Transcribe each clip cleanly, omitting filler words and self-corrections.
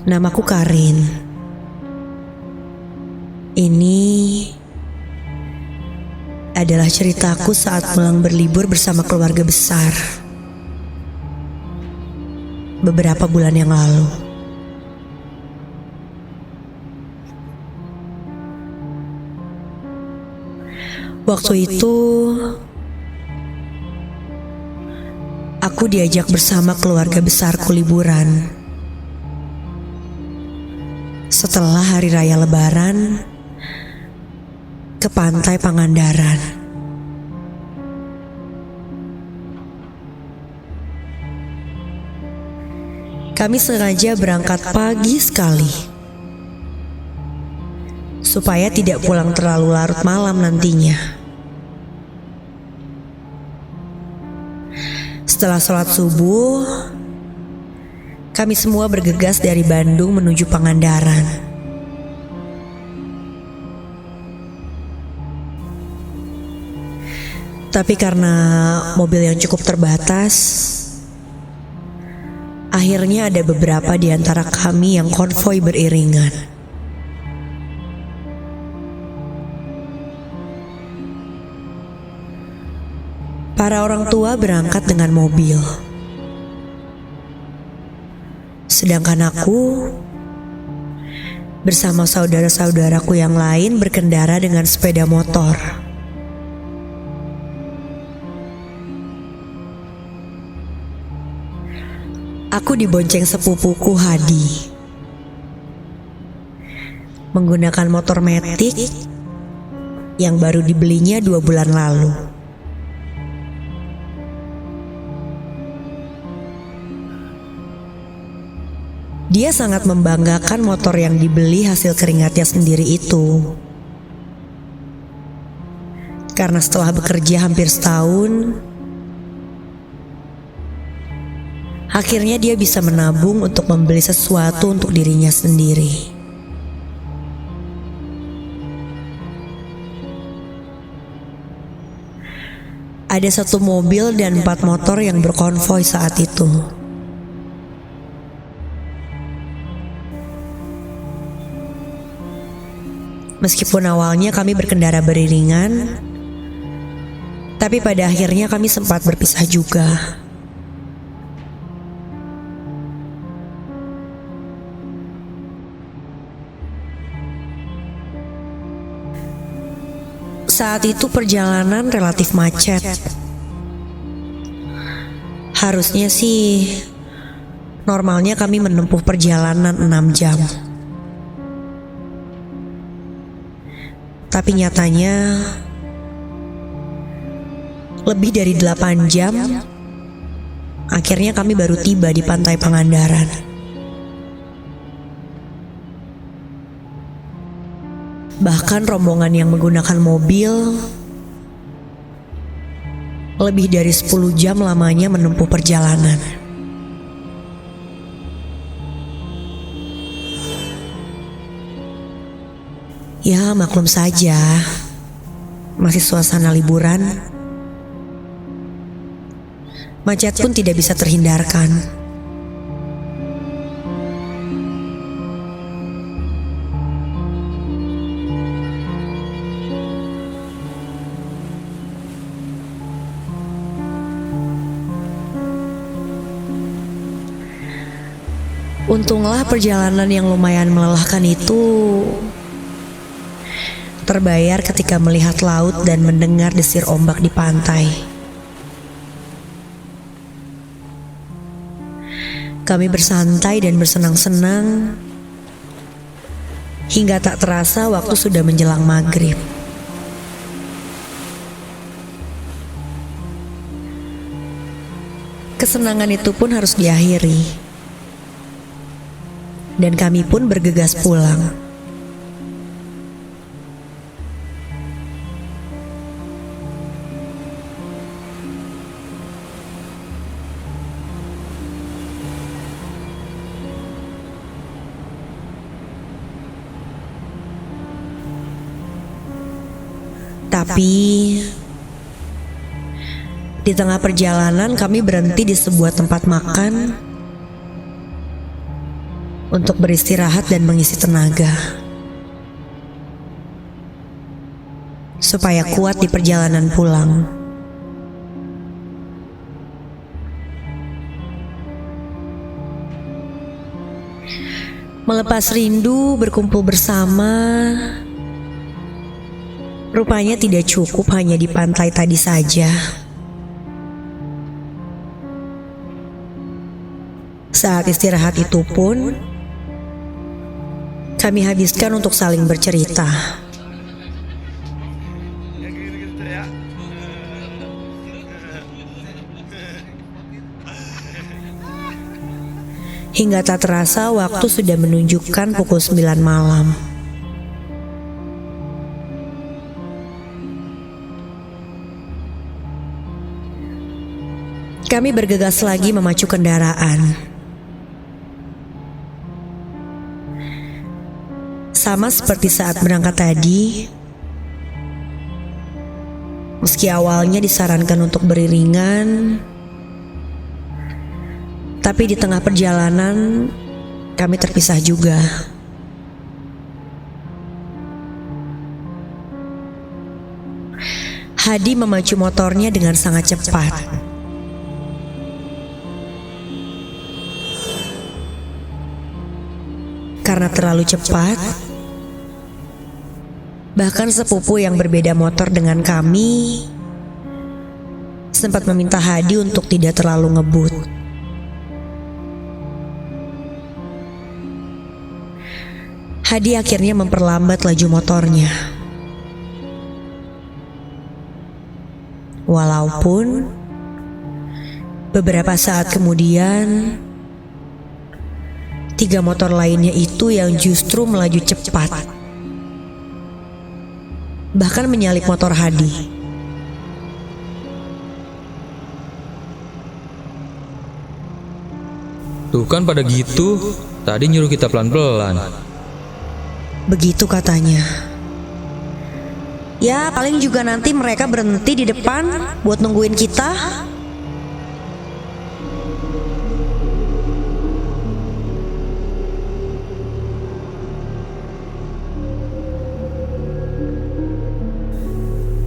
Namaku Karin. Ini adalah ceritaku saat pulang berlibur bersama keluarga besar beberapa bulan yang lalu. Waktu itu aku diajak bersama keluarga besarku liburan. Setelah hari raya Lebaran ke pantai Pangandaran. Kami sengaja berangkat pagi sekali supaya tidak pulang terlalu larut malam nantinya. Setelah sholat subuh, kami semua bergegas dari Bandung menuju Pangandaran. Tapi karena mobil yang cukup terbatas, akhirnya ada beberapa di antara kami yang konvoi beriringan. Para orang tua berangkat dengan mobil. Sedangkan aku bersama saudara-saudaraku yang lain berkendara dengan sepeda motor. Aku dibonceng sepupuku Hadi, menggunakan motor metik yang baru dibelinya 2 bulan lalu. Dia sangat membanggakan motor yang dibeli hasil keringatnya sendiri itu. Karena setelah bekerja hampir setahun, akhirnya dia bisa menabung untuk membeli sesuatu untuk dirinya sendiri. Ada 1 mobil dan 4 motor yang berkonvoi saat itu. Meskipun awalnya kami berkendara beriringan, tapi pada akhirnya kami sempat berpisah juga. Saat itu perjalanan relatif macet. Harusnya sih normalnya kami menempuh perjalanan 6 jam. Tapi nyatanya lebih dari 8 jam akhirnya kami baru tiba di pantai Pangandaran. Bahkan rombongan yang menggunakan mobil lebih dari 10 jam lamanya menempuh perjalanan. Ya maklum saja, masih suasana liburan. Macet pun tidak bisa terhindarkan. Untunglah perjalanan yang lumayan melelahkan itu terbayar ketika melihat laut dan mendengar desir ombak di pantai. Kami bersantai dan bersenang-senang hingga tak terasa waktu sudah menjelang maghrib. Kesenangan itu pun harus diakhiri, dan kami pun bergegas pulang. Tapi di tengah perjalanan kami berhenti di sebuah tempat makan untuk beristirahat dan mengisi tenaga supaya kuat di perjalanan pulang. Melepas rindu berkumpul bersama, rupanya tidak cukup hanya di pantai tadi saja. Saat istirahat itu pun kami habiskan untuk saling bercerita. Hingga tak terasa waktu sudah menunjukkan pukul 9 malam. Kami bergegas lagi memacu kendaraan. Sama seperti saat berangkat tadi, meski awalnya disarankan untuk beriringan, tapi di tengah perjalanan kami terpisah juga. Hadi memacu motornya dengan sangat cepat. Karena terlalu cepat, bahkan sepupu yang berbeda motor dengan kami sempat meminta Hadi untuk tidak terlalu ngebut. Hadi akhirnya memperlambat laju motornya. Walaupun beberapa saat kemudian 3 motor lainnya itu yang justru melaju cepat, bahkan menyalip motor Hadi. Tuh kan pada gitu, tadi nyuruh kita pelan-pelan. Begitu katanya. Ya paling juga nanti mereka berhenti di depan buat nungguin kita.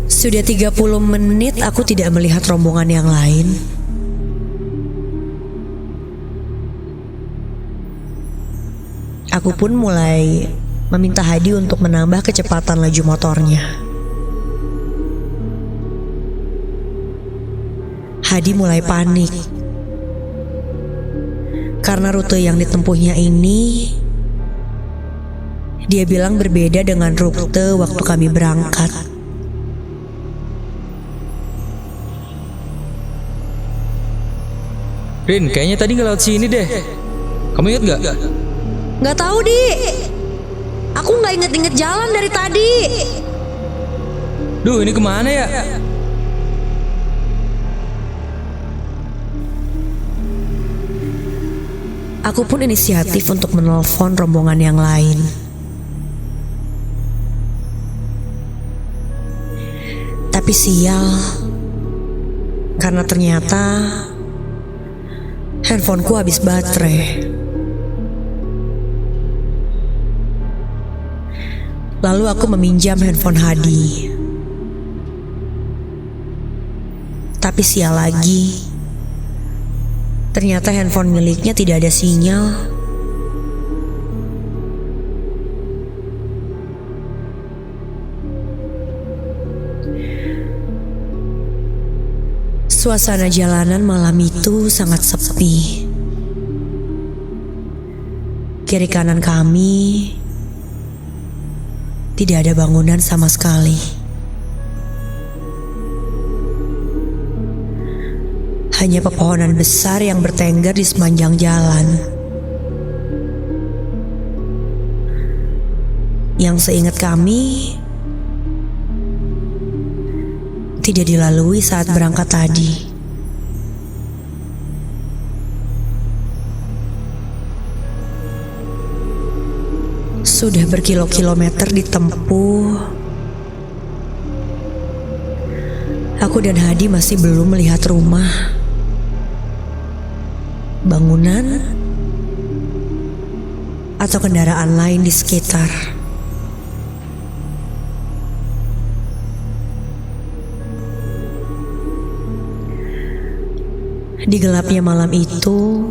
Sudah 30 menit aku tidak melihat rombongan yang lain. Aku pun mulai meminta Hadi untuk menambah kecepatan laju motornya. Hadi mulai panik karena rute yang ditempuhnya ini dia bilang berbeda dengan rute waktu kami berangkat. Rin, kayaknya tadi nggak lewat sini deh. Kamu inget nggak? Nggak tahu, Di. Aku nggak inget-inget jalan dari tadi. Duh, ini kemana ya? Aku pun inisiatif untuk menelpon rombongan yang lain. Tapi sial, karena ternyata handphoneku habis baterai. Lalu aku meminjam handphone Hadi. Tapi sial lagi, ternyata handphone miliknya tidak ada sinyal. Suasana jalanan malam itu sangat sepi. Kiri kanan kami tidak ada bangunan sama sekali. Hanya pepohonan besar yang bertengger di sepanjang jalan. Yang seingat kami tidak dilalui saat berangkat tadi. Sudah berkilo-kilometer ditempuh, Aku dan Hadi masih belum melihat rumah, bangunan, atau kendaraan lain di sekitar. Di gelapnya malam itu,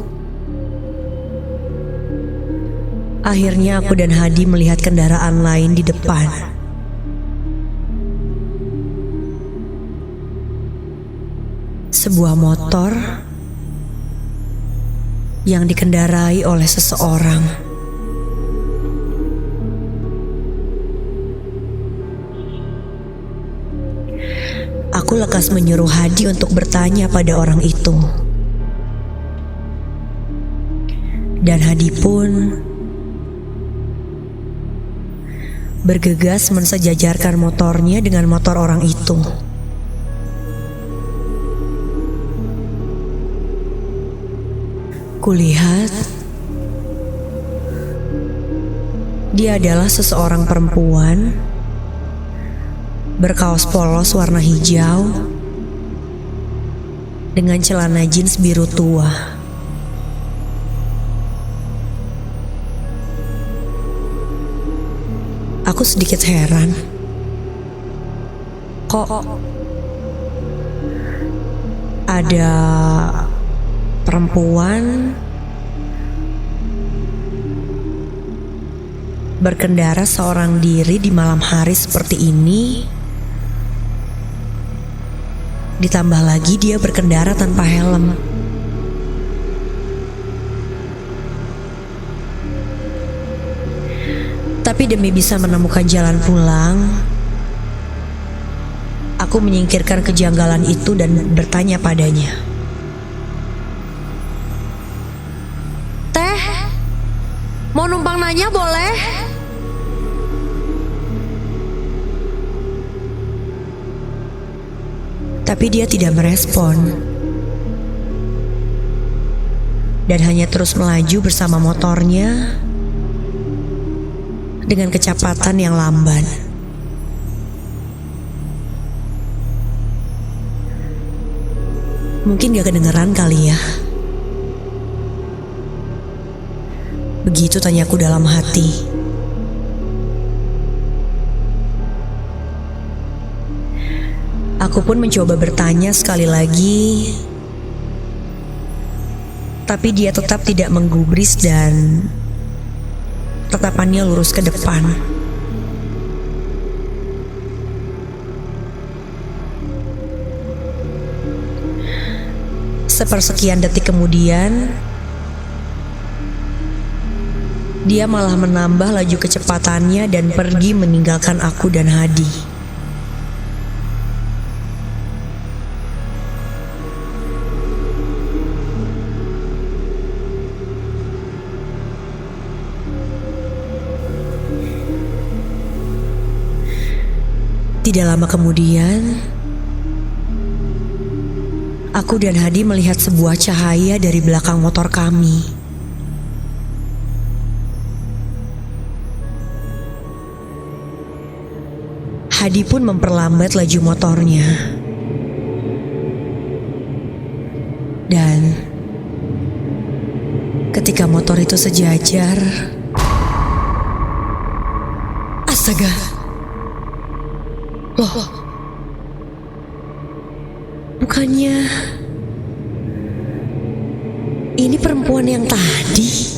akhirnya aku dan Hadi melihat kendaraan lain di depan. Sebuah motor yang dikendarai oleh seseorang. Aku lekas menyuruh Hadi untuk bertanya pada orang itu. Dan Hadi pun bergegas mensejajarkan motornya dengan motor orang itu. Kulihat dia adalah seseorang perempuan berkaos polos warna hijau dengan celana jeans biru tua. Aku sedikit heran. Kok ada perempuan berkendara seorang diri di malam hari seperti ini? Ditambah lagi dia berkendara tanpa helm. Tapi demi bisa menemukan jalan pulang, aku menyingkirkan kejanggalan itu dan bertanya padanya. "Teh, mau numpang nanya boleh?" Tapi dia tidak merespon dan hanya terus melaju bersama motornya dengan kecepatan yang lamban. Mungkin gak kedengeran kali ya. Begitu tanyaku dalam hati. Aku pun mencoba bertanya sekali lagi, tapi dia tetap tidak menggubris dan tatapannya lurus ke depan. Sepersekian detik kemudian, dia malah menambah laju kecepatannya dan pergi meninggalkan aku dan Hadi. Tidak lama kemudian, aku dan Hadi melihat sebuah cahaya dari belakang motor kami. Hadi pun memperlambat laju motornya. Dan ketika motor itu sejajar, astaga! Loh, bukannya ini perempuan yang tadi?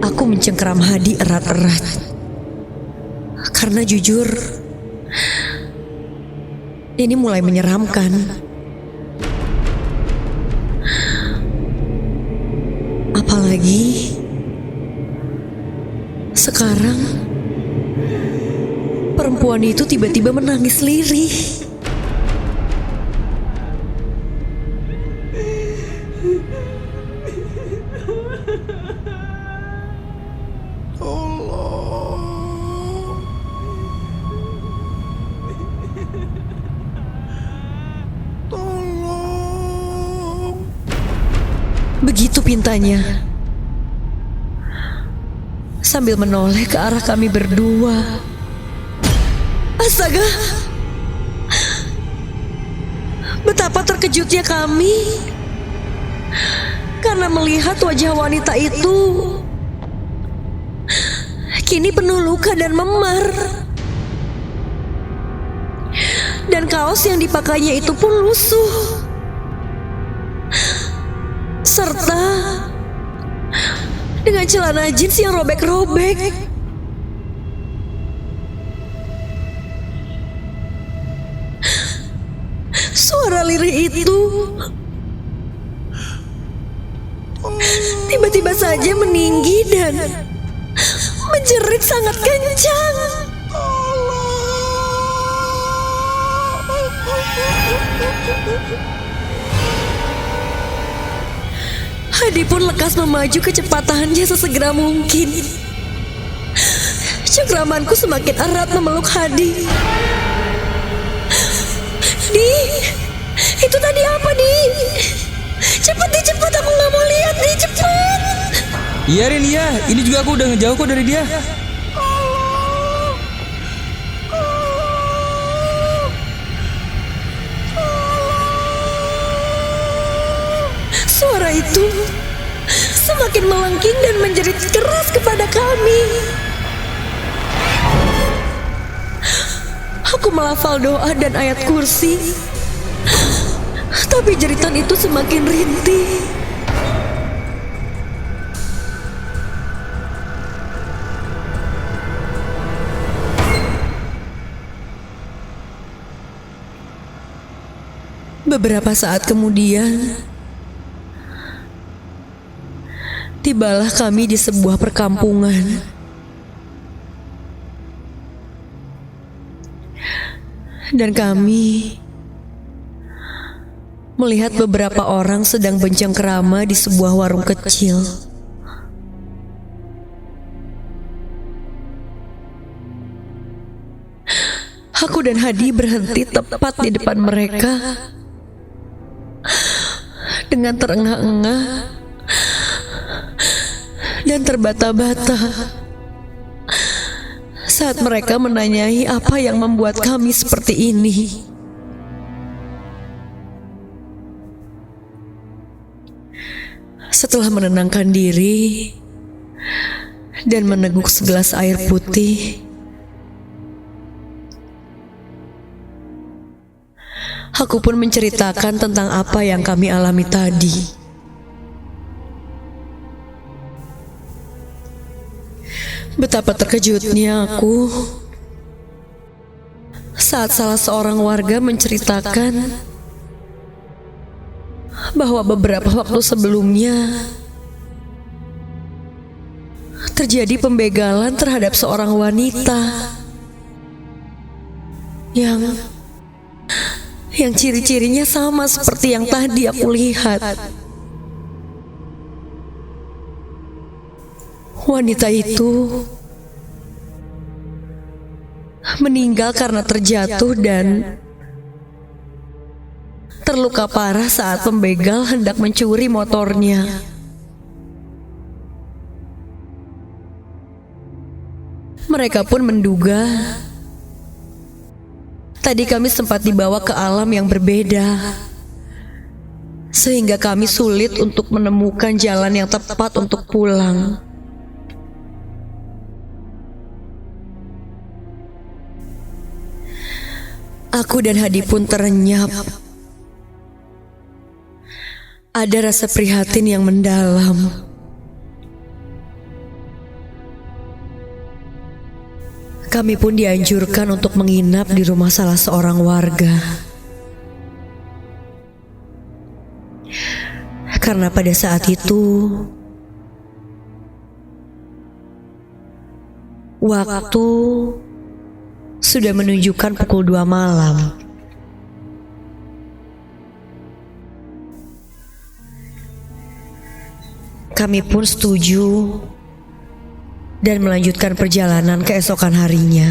Aku mencengkeram Hadi erat-erat karena jujur ini mulai menyeramkan. Apalagi sekarang perempuan itu tiba-tiba menangis lirih. Begitu pintanya, sambil menoleh ke arah kami berdua. Astaga, betapa terkejutnya kami karena melihat wajah wanita itu kini penuh luka dan memar. Dan kaos yang dipakainya itu pun lusuh, serta dengan celana jeans yang robek-robek. Suara lirih itu tiba-tiba saja meninggi dan menjerit sangat kencang. Hadi pun lekas memaju kecepatannya sesegera mungkin. Cengkramanku semakin erat memeluk Hadi. Di, itu tadi apa, Di? Cepat, Di, cepat, aku gak mau lihat, Di, cepat. Iya Rin, iya. Ini juga aku udah ngejauh kok dari dia. Suara itu semakin melengking dan menjerit keras kepada kami. Aku melafal doa dan ayat kursi, tapi jeritan itu semakin rintih. Beberapa saat kemudian, tibalah kami di sebuah perkampungan. Dan kami melihat beberapa orang sedang bercengkrama di sebuah warung kecil. Aku dan Hadi berhenti tepat di depan mereka dengan terengah-engah dan terbata-bata saat mereka menanyai apa yang membuat kami seperti ini. Setelah menenangkan diri dan meneguk segelas air putih, aku pun menceritakan tentang apa yang kami alami tadi. Betapa terkejutnya aku saat salah seorang warga menceritakan bahwa beberapa waktu sebelumnya terjadi pembegalan terhadap seorang wanita yang ciri-cirinya sama seperti yang tadi aku lihat. Wanita itu meninggal karena terjatuh dan terluka parah saat pembegal hendak mencuri motornya. Mereka pun menduga tadi kami sempat dibawa ke alam yang berbeda, sehingga kami sulit untuk menemukan jalan yang tepat untuk pulang. Aku dan Hadi pun terenyap. Ada rasa prihatin yang mendalam. Kami pun dianjurkan untuk menginap di rumah salah seorang warga. Karena pada saat itu waktu sudah menunjukkan pukul 2 malam. Kami pun setuju dan melanjutkan perjalanan keesokan harinya.